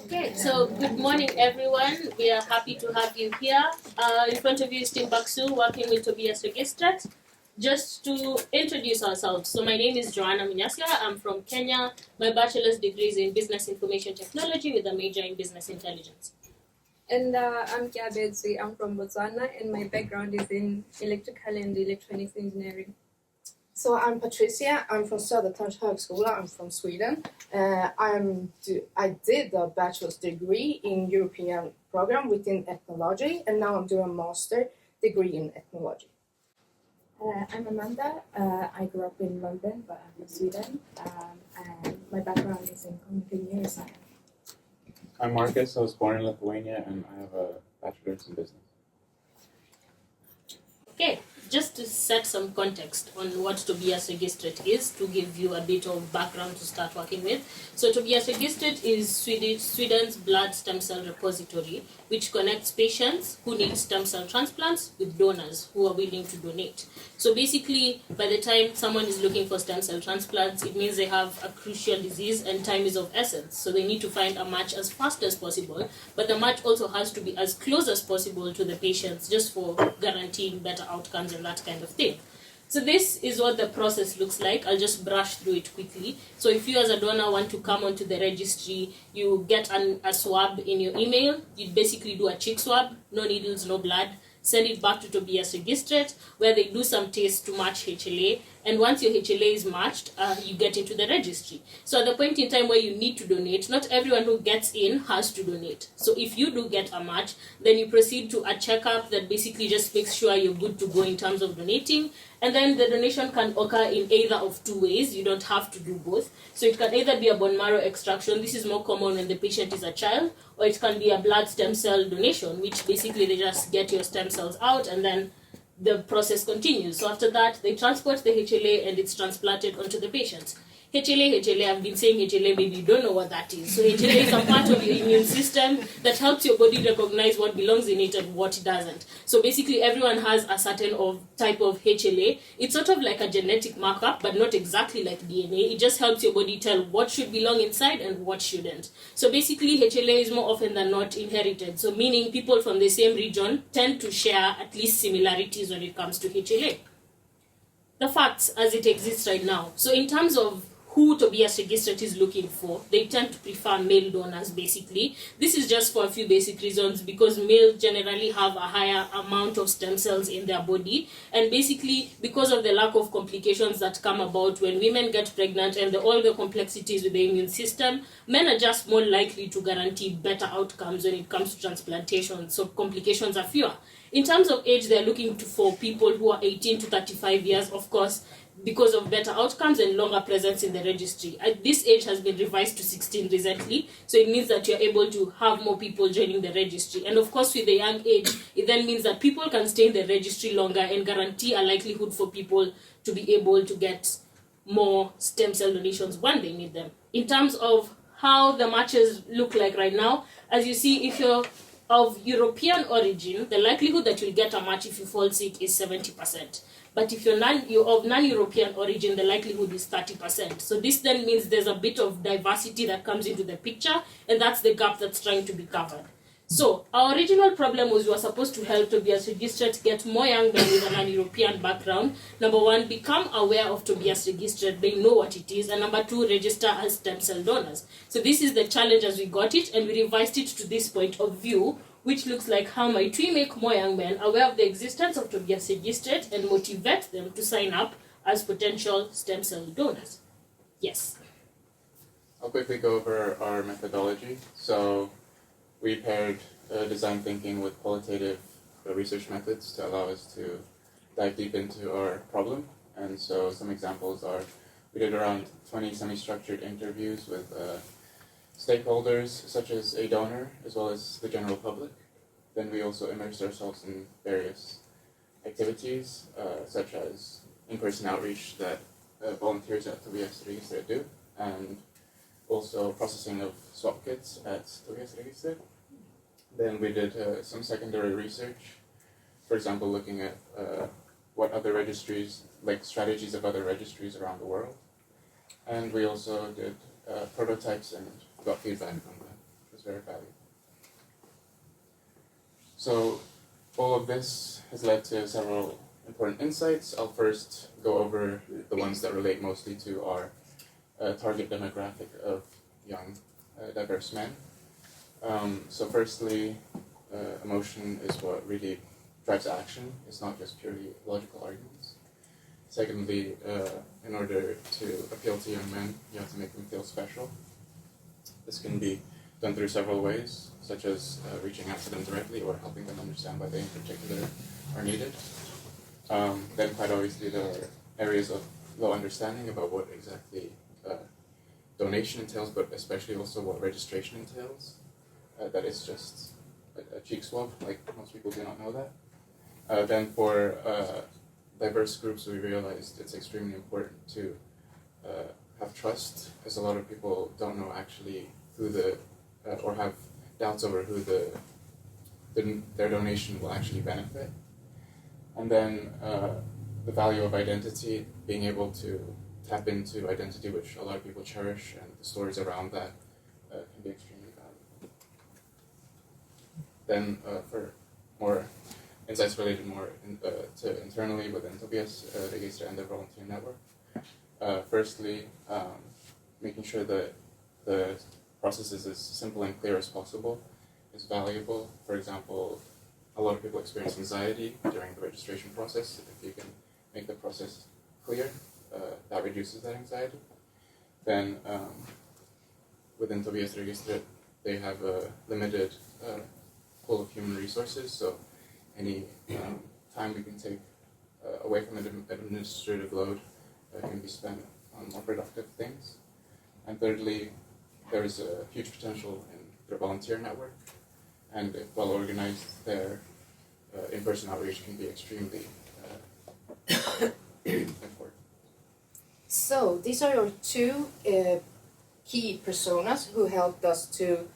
Okay, so good morning, everyone. We are happy to have you here. In front of you is Team BAXXOO working with Tobiasregistret. Just to introduce ourselves, so my name is Joanna Munyasia. I'm from Kenya. My bachelor's degree is in business information technology with a major in business intelligence. And I'm Keabetswe. I'm from Botswana, and my background is in electrical and electronics engineering. So I'm Patricia. I'm from Södertörns högskola. I'm from Sweden. I did a bachelor's degree in European program within ethnology, and now I'm doing a master degree in ethnology. I'm Amanda. I grew up in London, but I'm from Sweden, and my background is in cognitive neuroscience. I'm Markas. I was born in Lithuania, and I have a bachelor's in business. Okay, just to set some context on what Tobiasregistret is, to give you a bit of background to start working with. So Tobiasregistret is Sweden's blood stem cell repository, which connects patients who need stem cell transplants with donors who are willing to donate. So basically, by the time someone is looking for stem cell transplants, it means they have a crucial disease and time is of essence. So they need to find a match as fast as possible, but the match also has to be as close as possible to the patients, just for guaranteeing better outcomes and that kind of thing. So this is what the process looks like. I'll just brush through it quickly. So if you as a donor want to come onto the registry, you get a swab in your email. You basically do a cheek swab, no needles, no blood. Send it back to Tobiasregistret, where they do some tests to match HLA. And once your HLA is matched, you get into the registry. So at the point in time where you need to donate, not everyone who gets in has to donate. So if you do get a match, then you proceed to a checkup that basically just makes sure you're good to go in terms of donating. And then the donation can occur in either of two ways. You don't have to do both. So it can either be a bone marrow extraction. This is more common when the patient is a child, or it can be a blood stem cell donation, which basically they just get your stem cells out and then the process continues. So after that, they transport the HLA and it's transplanted onto the patients. HLA, I've been saying HLA, maybe you don't know what that is. So HLA is a part of your immune system that helps your body recognize what belongs in it and what doesn't. So basically everyone has a certain type of HLA. It's sort of like a genetic markup, but not exactly like DNA. It just helps your body tell what should belong inside and what shouldn't. So basically HLA is more often than not inherited. So meaning people from the same region tend to share at least similarities when it comes to HLA. The facts as it exists right now. So in terms of who Tobiasregistret is looking for, they tend to prefer male donors basically. This is just for a few basic reasons, because males generally have a higher amount of stem cells in their body, and basically because of the lack of complications that come about when women get pregnant and all the complexities with the immune system, men are just more likely to guarantee better outcomes when it comes to transplantation, so complications are fewer. In terms of age, they're looking for people who are 18 to 35 years, of course, because of better outcomes and longer presence in the registry. This age has been revised to 16 recently, so it means that you're able to have more people joining the registry. And of course, with the young age, it then means that people can stay in the registry longer and guarantee a likelihood for people to be able to get more stem cell donations when they need them. In terms of how the matches look like right now, as you see, if you're of European origin, the likelihood that you'll get a match if you fall sick is 70%. But if you're of non-European origin, the likelihood is 30%. So this then means there's a bit of diversity that comes into the picture, and that's the gap that's trying to be covered. So our original problem was we were supposed to help Tobiasregistret get more young men with a non-European background. Number one, become aware of Tobiasregistret, they know what it is. And number two, register as stem cell donors. So this is the challenge as we got it, and we revised it to this point of view, which looks like how might we make more young men aware of the existence of Tobiasregistret and motivate them to sign up as potential stem cell donors. Yes? I'll quickly go over our methodology. So we paired design thinking with qualitative research methods to allow us to dive deep into our problem. And so some examples are, we did around 20 semi-structured interviews with stakeholders such as a donor as well as the general public. Then we also immersed ourselves in various activities such as in-person outreach that volunteers at Tobiasregistret do, and also processing of swap kits at Tobiasregistret. Then we did some secondary research, for example looking at what other registries, like strategies of other registries around the world. And we also did prototypes and got feedback from them as very valuable. So all of this has led to several important insights. I'll first go over the ones that relate mostly to our target demographic of young, diverse men. So firstly, emotion is what really drives action. It's not just purely logical arguments. Secondly, in order to appeal to young men, you have to make them feel special. This can be done through several ways, such as reaching out to them directly or helping them understand why they in particular are needed. Then quite obviously there are areas of low understanding about what exactly donation entails, but especially also what registration entails. That is just a cheek swab, like most people do not know that. Then for diverse groups, we realized it's extremely important to have trust, as a lot of people don't know actually who or have doubts over who their donation will actually benefit. And then the value of identity, being able to tap into identity, which a lot of people cherish, and the stories around that can be extremely valuable. Then for more insights related more to internally within Tobiasregistret and the volunteer network. Firstly, making sure that the process is as simple and clear as possible is valuable. For example, a lot of people experience anxiety during the registration process. If you can make the process clear, that reduces that anxiety. Then within Tobiasregistret, they have a limited pool of human resources, so any time we can take away from the administrative load can be spent on more productive things. And thirdly, there is a huge potential in their volunteer network, and if well organized, their in-person outreach can be extremely important. So these are your two key personas who helped us to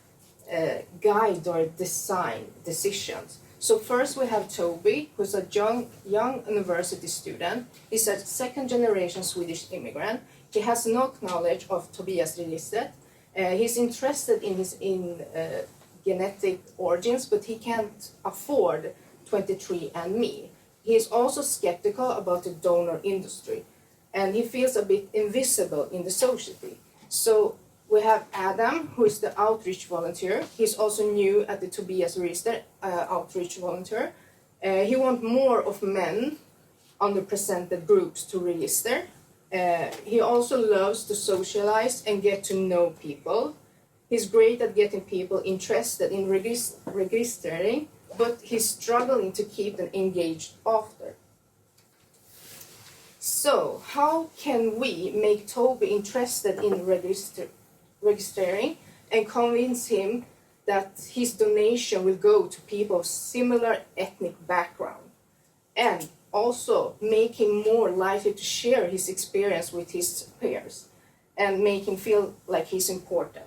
guide or design decisions. So first we have Toby, who's a young university student. He's a second-generation Swedish immigrant. He has no knowledge of Tobiasregistret. He's interested in genetic origins, but he can't afford 23andMe. He is also skeptical about the donor industry, and he feels a bit invisible in the society. So we have Adam, who is the outreach volunteer. He's also new at the Tobiasregistret outreach volunteer. He wants more of men, underrepresented groups to register. He also loves to socialize and get to know people. He's great at getting people interested in registering, but he's struggling to keep them engaged after. So, how can we make Toby interested in registering and convince him that his donation will go to people of similar ethnic background, and also make him more likely to share his experience with his peers and make him feel like he's important?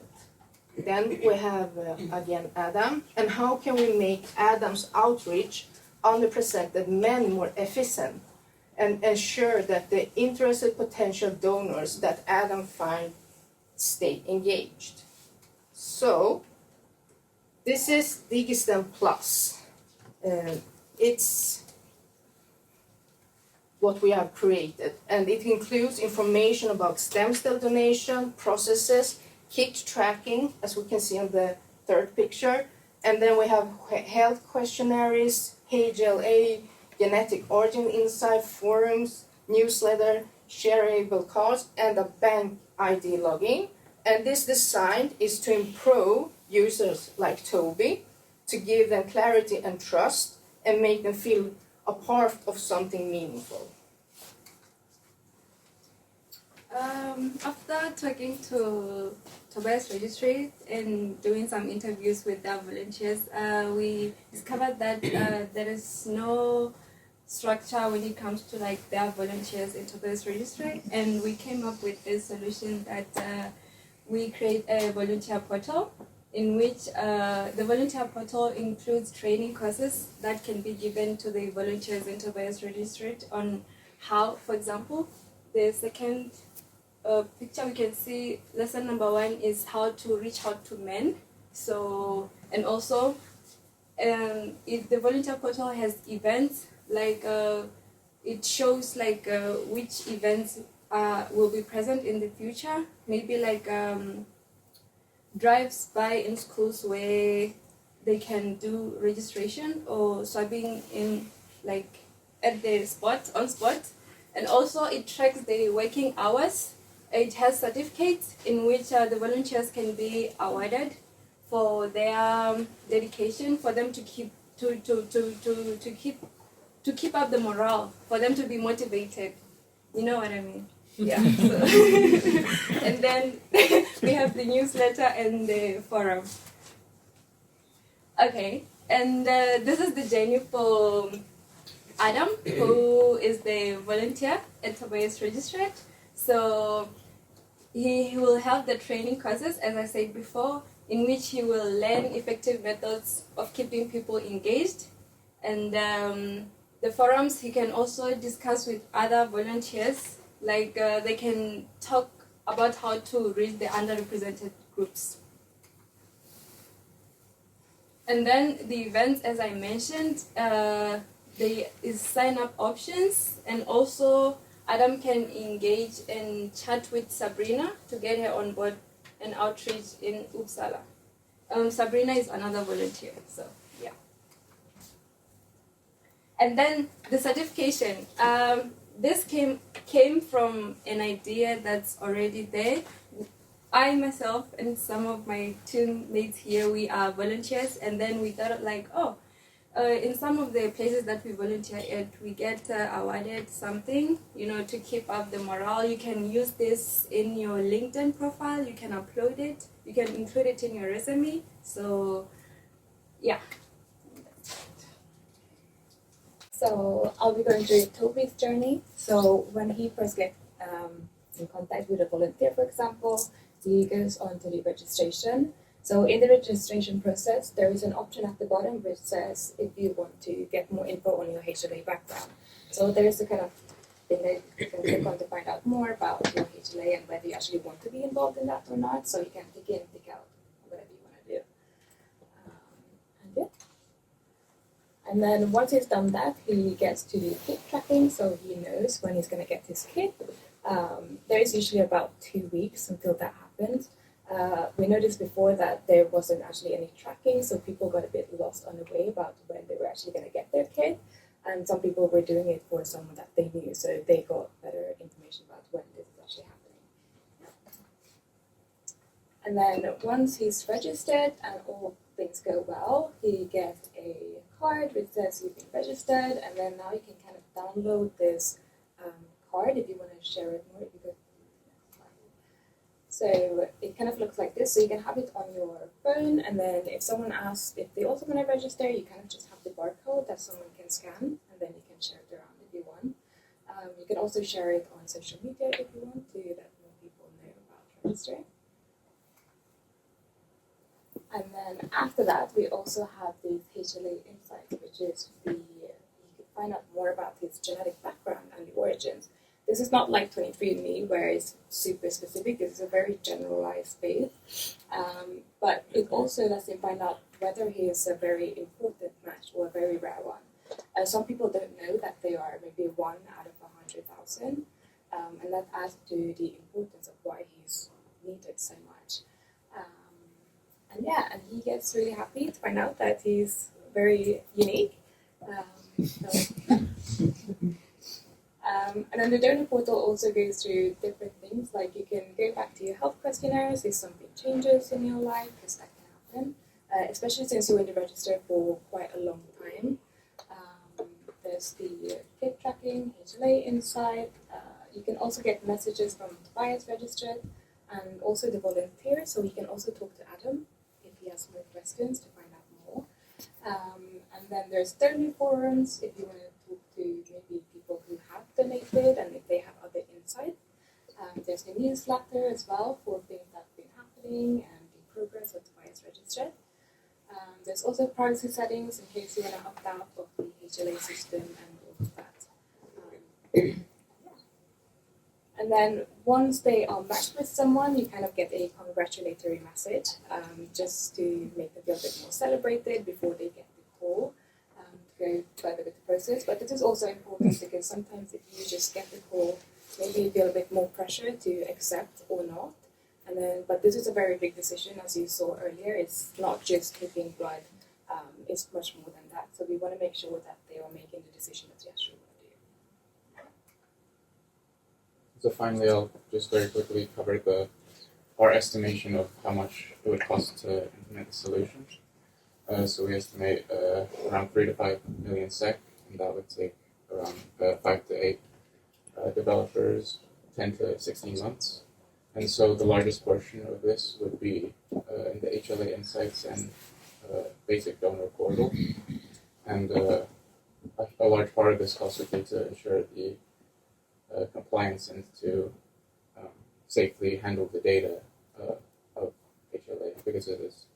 Then we have again Adam, and how can we make Adam's outreach underrepresented men more efficient and ensure that the interested potential donors that Adam finds stay engaged? So this is Digistem Plus. It's what we have created, and it includes information about stem cell donation, processes, kit tracking, as we can see on the third picture, and then we have health questionnaires, HLA, genetic origin insight, forums, newsletter, shareable cards, and a bank ID login. And this design is to improve users like Toby, to give them clarity and trust, and make them feel a part of something meaningful. After talking to Tobiasregistret and doing some interviews with their volunteers, we discovered that there is no structure when it comes to like their volunteers in Tobiasregistret, and we came up with a solution that we create a volunteer portal in which the volunteer portal includes training courses that can be given to the volunteers in Tobiasregistret on how, for example, the second picture we can see lesson number 1 is how to reach out to men So, and also, if the volunteer portal has events, like it shows like which events will be present in the future. Maybe like drives by in schools where they can do registration or swabbing in like at the spot on spot, and also it tracks the working hours. It has certificates in which the volunteers can be awarded for their dedication, for them to keep to keep up the morale, for them to be motivated. You know what I mean? Yeah. So and then we have the newsletter and the forum. Okay, and this is the journey for Adam, who is the volunteer at Tobiasregistret. So he will have the training courses, as I said before, in which he will learn effective methods of keeping people engaged. And the forums, he can also discuss with other volunteers, like they can talk about how to reach the underrepresented groups. And then the events, as I mentioned, there is sign-up options, and also Adam can engage and chat with Sabrina to get her on board an outreach in Uppsala. Sabrina is another volunteer, so yeah. And then the certification. This came from an idea that's already there. I myself and some of my teammates here, we are volunteers, and then we thought like, in some of the places that we volunteer at, we get awarded something, to keep up the morale. You can use this in your LinkedIn profile, you can upload it, you can include it in your resume. So, yeah. So I'll be going through Toby's journey. So when he first gets in contact with a volunteer, for example, he goes on to the registration. So in the registration process, there is an option at the bottom which says if you want to get more info on your HLA background. So there is a kind of thing that you can click on to find out more about your HLA and whether you actually want to be involved in that or not. So you can pick in, pick out whatever you want to do. And yeah. And then once he's done that, he gets to do kit tracking, so he knows when he's going to get his kit. There is usually about 2 weeks until that happens. We noticed before that there wasn't actually any tracking, so people got a bit lost on the way about when they were actually going to get their kit. And some people were doing it for someone that they knew, so they got better information about when this is actually happening. And then once he's registered and all things go well, he gets a card which says you've been registered, and then now you can kind of download this card if you want to share it more. If you go. So it kind of looks like this. So you can have it on your phone, and then if someone asks if they also want to register, you kind of just have the barcode that someone can scan, and then you can share it around if you want. You can also share it on social media if you want to let more people know about registering. And then after that, we also have the HLA Insights, which is you can find out more about his genetic background and the origins. This is not like 23andMe, where it's super specific. This is a very generalized base. But it also lets him find out whether he is a very important match or a very rare one. Some people don't know that they are maybe 1 out of 100,000. And that adds to the importance of why he's needed so much. And he gets really happy to find out that he's very unique. And then the donor portal also goes through different things, like you can go back to your health questionnaires if something changes in your life, because that can happen, especially since you were in the register for quite a long time. There's the kit tracking, HLA Insight. You can also get messages from Tobiasregistret and also the volunteer, so you can also talk to Adam if he has more questions to find out more. And then there's donor forums if you want to talk to maybe people who have donated and if they have other insight. There's the newsletter as well for things that have been happening and the progress of Tobiasregistret. There's also privacy settings in case you want to opt out of the HLA system and all of that. And then once they are matched with someone, you kind of get a congratulatory message, just to make them feel a bit more celebrated before they get the call, to go further with the process. But this is also important because sometimes if you just get the call, maybe you feel a bit more pressure to accept or not. And then, but this is a very big decision, as you saw earlier. It's not just taking blood; it's much more than that. So we want to make sure that they are making the decision that yes, we want to do. So finally, I'll just very quickly cover our estimation of how much it would cost to implement the solution. So we estimate around 3 to 5 million SEK, and that would take around 5 to 8 developers, 10 to 16 months. And so the largest portion of this would be in the HLA insights and basic donor portal. And a large part of this cost would be to ensure the compliance and to safely handle the data of HLA, because it is